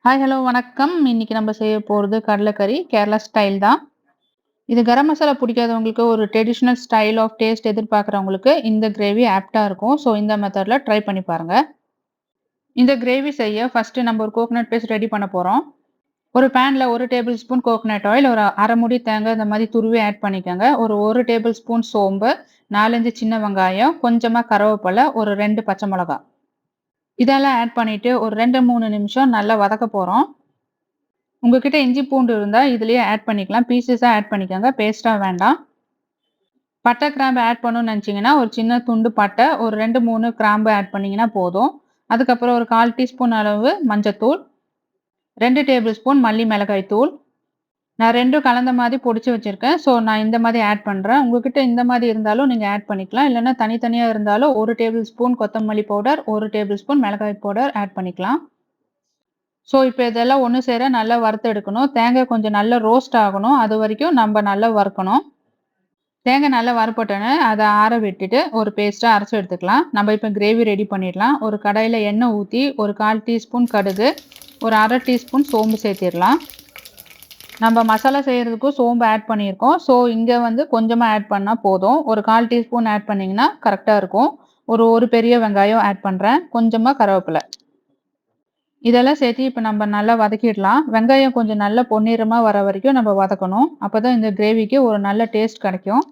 Hi, hello, வணக்கம். இன்னைக்கு நம்ம செய்ய போறது கடலைக்கறி. கேரளா ஸ்டைல் தான். இது கரம் மசாலா பிடிக்காதவங்களுக்கு, ஒரு ட்ரெடிஷனல் ஸ்டைல் ஆஃப் டேஸ்ட் எதிர்பார்க்குறவங்களுக்கு இந்த கிரேவி ஆப்ட்டா இருக்கும். ஸோ, இந்த மெத்தட்ல ட்ரை பண்ணி பாருங்க. இந்த கிரேவி செய்ய ஃபர்ஸ்ட்டு நம்ம ஒரு கோகனட் பேஸ்ட் ரெடி பண்ண போறோம். ஒரு பேன்ல 1 டேபிள் ஸ்பூன் கோகனட் ஆயில், ஒரு 1/2 மூடி தேங்காய் இந்த மாரி துருவி ஆட் பண்ணிக்கோங்க. ஒரு 1 டேபிள் ஸ்பூன் சோம்பு, 4, 5 சின்ன வெங்காயம், கொஞ்சமா கருவேப்பிலை, ஒரு 2 பச்சை மிளகாய். இதெல்லாம் ஆட் பண்ணிட்டு ஒரு 2, 3 நிமிஷம் நல்லா வதக்க போறோம். உங்ககிட்ட இஞ்சி பூண்டு இருந்தா இதுலயே ஆட் பண்ணிக்கலாம். பீசஸா ஆட் பண்ணிக்கோங்க. பேஸ்ட்டா வேண்டாம். பட்டை, கிராம்பு ஆட் பண்ணணும்னு நினைச்சீங்கன்னா, ஒரு சின்ன துண்டு பட்டை, ஒரு 2, 3 கிராம்பு ஆட் பண்ணீங்கன்னா போதும். அதுக்கப்புறம் ஒரு 1/4 டீஸ்பூன் அளவு மஞ்சத்தூள், 2 டேபிள் ஸ்பூன் மல்லி மிளகாய் தூள். நான் 2ம் கலந்த மாதிரி பொடிச்சு வச்சிருக்கேன். ஸோ, நான் இந்த மாதிரி ஆட் பண்றேன். உங்ககிட்ட இந்த மாதிரி இருந்தாலும் நீங்க ஆட் பண்ணிக்கலாம். இல்லைன்னா தனித்தனியா இருந்தாலும் 1 டேபிள் ஸ்பூன் கொத்தமல்லி பவுடர், 1 டேபிள் ஸ்பூன் மிளகாய் பவுடர் ஆட் பண்ணிக்கலாம். ஸோ, இப்ப இதெல்லாம் ஒண்ணு சேர நல்லா வறுத்து எடுக்கணும். தேங்காய் கொஞ்சம் நல்லா ரோஸ்ட் ஆகணும். அது வரைக்கும் நம்ம நல்லா வறுக்கணும். தேங்காய் நல்லா வறுபட்டோனே அத ஆற விட்டுட்டு ஒரு பேஸ்ட்டா அரைச்சு எடுத்துக்கலாம். நம்ம இப்ப கிரேவி ரெடி பண்ணிடலாம். ஒரு கடாயில எண்ணெய் ஊத்தி, ஒரு 1/4 டீஸ்பூன் கடுகு, ஒரு 1/2 டீஸ்பூன் சோம்பு சேர்த்திடலாம். நம்ம மசாலா செய்யறதுக்கும் சோம்பு ஆட் பண்ணியிருக்கோம். ஸோ, இங்க வந்து கொஞ்சமா ஆட் பண்ணா போதும். ஒரு 1/4 டீஸ்பூன் ஆட் பண்ணீங்கன்னா கரெக்ட்டா இருக்கும். ஒரு பெரிய வெங்காயம் ஆட் பண்றேன். கொஞ்சமா கருவேப்பிலை. இதெல்லாம் சேர்த்து இப்ப நம்ம நல்லா வதக்கிடலாம். வெங்காயம் கொஞ்சம் நல்லா பொன்னிறமா வர வரைக்கும் நம்ம வதக்கணும். அப்பதான் இந்த கிரேவிக்கு ஒரு நல்ல டேஸ்ட் கிடைக்கும்.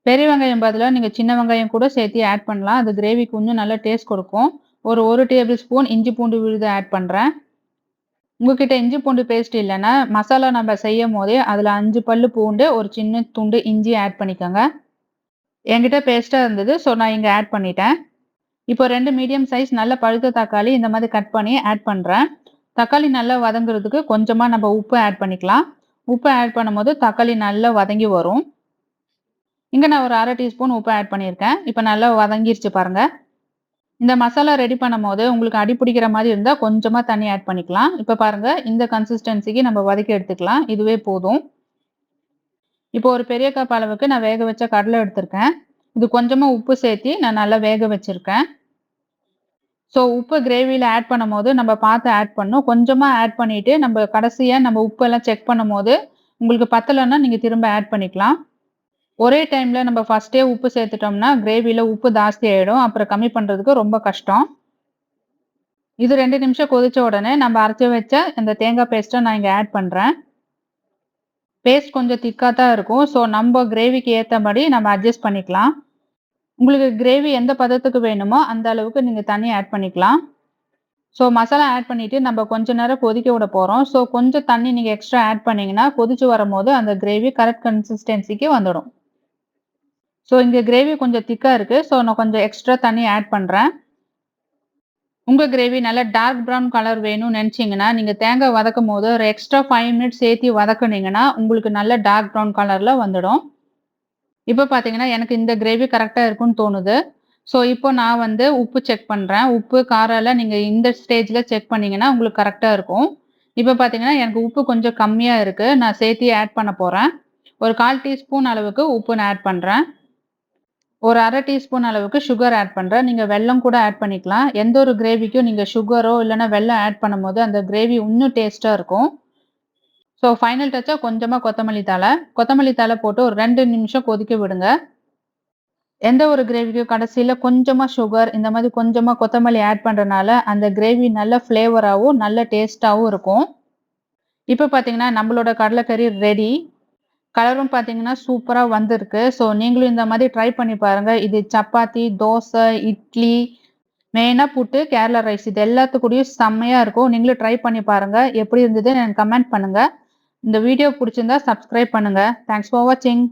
பெரிய வெங்காயம் பதிலா நீங்க சின்ன வெங்காயம் கூட சேர்த்து ஆட் பண்ணலாம். அது கிரேவிக்கு இன்னும் நல்ல டேஸ்ட் கொடுக்கும். ஒரு 1 டேபிள் ஸ்பூன் இஞ்சி பூண்டு விழுது ஆட் பண்றேன். உங்ககிட்ட இஞ்சி பூண்டு பேஸ்ட் இல்லைன்னா, மசாலா நம்ம செய்யும்போதே அதுல 5 பல்லு பூண்டு, ஒரு சின்ன துண்டு இஞ்சி ஆட் பண்ணிக்கோங்க. என்கிட்ட பேஸ்ட்டா இருந்தது. ஸோ, நான் இங்க ஆட் பண்ணிட்டேன். இப்போ 2 மீடியம் சைஸ் நல்ல பழுத்த தக்காளி இந்த மாதிரி கட் பண்ணி ஆட் பண்றேன். தக்காளி நல்லா வதங்குறதுக்கு கொஞ்சமா நம்ம உப்பு ஆட் பண்ணிக்கலாம். உப்பு ஆட் பண்ணும்போது தக்காளி நல்லா வதங்கி வரும். இங்க நான் ஒரு 1/2 டீஸ்பூன் உப்பு ஆட் பண்ணியிருக்கேன். இப்ப நல்லா வதங்கிருச்சு பாருங்க. இந்த மசாலா ரெடி பண்ணும்போது உங்களுக்கு அடி பிடிக்கிற மாதிரி இருந்தா கொஞ்சமா தண்ணி ஆட் பண்ணிக்கலாம். இப்ப பாருங்க, இந்த கன்சிஸ்டன்சிக்கு நம்ம வதக்கி எடுத்துக்கலாம். இதுவே போதும். இப்போ ஒரு பெரிய கப் அளவுக்கு நான் வேக வச்ச கடலை எடுத்திருக்கேன். இது கொஞ்சமா உப்பு சேர்த்து நான் நல்லா வேக வச்சிருக்கேன். ஸோ, உப்பு கிரேவியில ஆட் பண்ணும்போது நம்ம பார்த்து ஆட் பண்ணணும். கொஞ்சமா ஆட் பண்ணிட்டு நம்ம கடைசியா நம்ம உப்பெல்லாம் செக் பண்ணும்போது, உங்களுக்கு பத்தலன்னா நீங்க திரும்ப ஆட் பண்ணிக்கலாம். ஒரே டைம்ல நம்ம ஃபர்ஸ்ட்டே உப்பு சேர்த்துட்டோம்னா, கிரேவியில உப்பு ஜாஸ்தி ஆயிடும். அப்புறம் கம்மி பண்றதுக்கு ரொம்ப கஷ்டம். இது 2 நிமிஷம் கொதிச்ச உடனே நம்ம அரைச்சு வச்ச இந்த தேங்காய் பேஸ்ட்ட நான் இங்க ஆட் பண்றேன். பேஸ்ட் கொஞ்சம் திக்கா தான் இருக்கும். ஸோ, நம்ம கிரேவிக்கு ஏத்தபடி நம்ம அட்ஜஸ்ட் பண்ணிக்கலாம். உங்களுக்கு கிரேவி எந்த பதத்துக்கு வேணுமோ, அந்த அளவுக்கு நீங்க தண்ணி ஆட் பண்ணிக்கலாம். ஸோ, மசாலா ஆட் பண்ணிட்டு நம்ம கொஞ்ச நேரம் கொதிக்க விட போறோம். ஸோ, கொஞ்சம் தண்ணி நீங்க எக்ஸ்ட்ரா ஆட் பண்ணீங்கன்னா, கொதிச்சு வரும்போது அந்த கிரேவி கரெக்ட் கன்சிஸ்டன்சிக்கு வந்துடும். ஸோ, இங்க கிரேவி கொஞ்சம் திக்கா இருக்கு. ஸோ, நான் கொஞ்சம் எக்ஸ்ட்ரா தண்ணி ஆட் பண்றேன். உங்க கிரேவி நல்லா டார்க் ப்ரவுன் கலர் வேணும்னு நினைச்சீங்கன்னா, நீங்க தேங்காய் வதக்கும்போது ஒரு எக்ஸ்ட்ரா 5 மினிட்ஸ் சேர்த்து வதக்குனீங்கன்னா, உங்களுக்கு நல்ல டார்க் ப்ரவுன் கலர்ல வந்துடும். இப்ப பார்த்தீங்கன்னா, எனக்கு இந்த கிரேவி கரெக்ட்டா இருக்குன்னு தோணுது. ஸோ, இப்போ நான் வந்து உப்பு செக் பண்றேன். உப்பு, காரம் எல்லாம் நீங்க இந்த ஸ்டேஜ்ல செக் பண்ணீங்கன்னா, உங்களுக்கு கரெக்ட்டா இருக்கும். இப்ப பார்த்தீங்கன்னா, எனக்கு உப்பு கொஞ்சம் கம்மியா இருக்கு. நான் சேர்த்தி ஆட் பண்ண போறேன். ஒரு 1/4 டீஸ்பூன் அளவுக்கு உப்பு நான் ஆட் பண்றேன். ஒரு 1/2 டீஸ்பூன் அளவுக்கு சுகர் ஆட் பண்றேன். நீங்க வெல்லம் கூட ஆட் பண்ணிக்கலாம். எந்த ஒரு கிரேவிக்கும் நீங்க சுகரோ இல்லன்னா வெல்லம் ஆட் பண்ணும்போது, அந்த கிரேவி இன்னும் டேஸ்ட்டா இருக்கும். ஸோ, ஃபைனல் டச்சா கொஞ்சமா கொத்தமல்லி தழை. கொத்தமல்லி தழை போட்டு ஒரு 2 நிமிஷம் கொதிக்க விடுங்க. எந்த ஒரு கிரேவிக்கும் கடைசியில கொஞ்சமா சுகர், இந்த மாதிரி கொஞ்சமா கொத்தமல்லி ஆட் பண்றனால, அந்த கிரேவி நல்ல ஃப்ளேவராவும், நல்ல டேஸ்ட்டாவும் இருக்கும். இப்ப பார்த்தீங்கன்னா, நம்மளோட கடலைக்கறி ரெடி. கலரும் பார்த்தீங்கன்னா, சூப்பரா வந்திருக்கு. ஸோ, நீங்களும் இந்த மாதிரி ட்ரை பண்ணி பாருங்க. இது சப்பாத்தி, தோசை, இட்லி, மெயினா புட்டு, கேரளா ரைஸ் இது எல்லாத்துக்கூடயும் செம்மையா இருக்கும். நீங்களும் ட்ரை பண்ணி பாருங்க. எப்படி இருந்ததுன்னு எனக்கு கமெண்ட் பண்ணுங்க. இந்த வீடியோ புடிச்சிருந்தா சப்ஸ்கிரைப் பண்ணுங்க. தேங்க்ஸ் ஃபார் வாட்சிங்.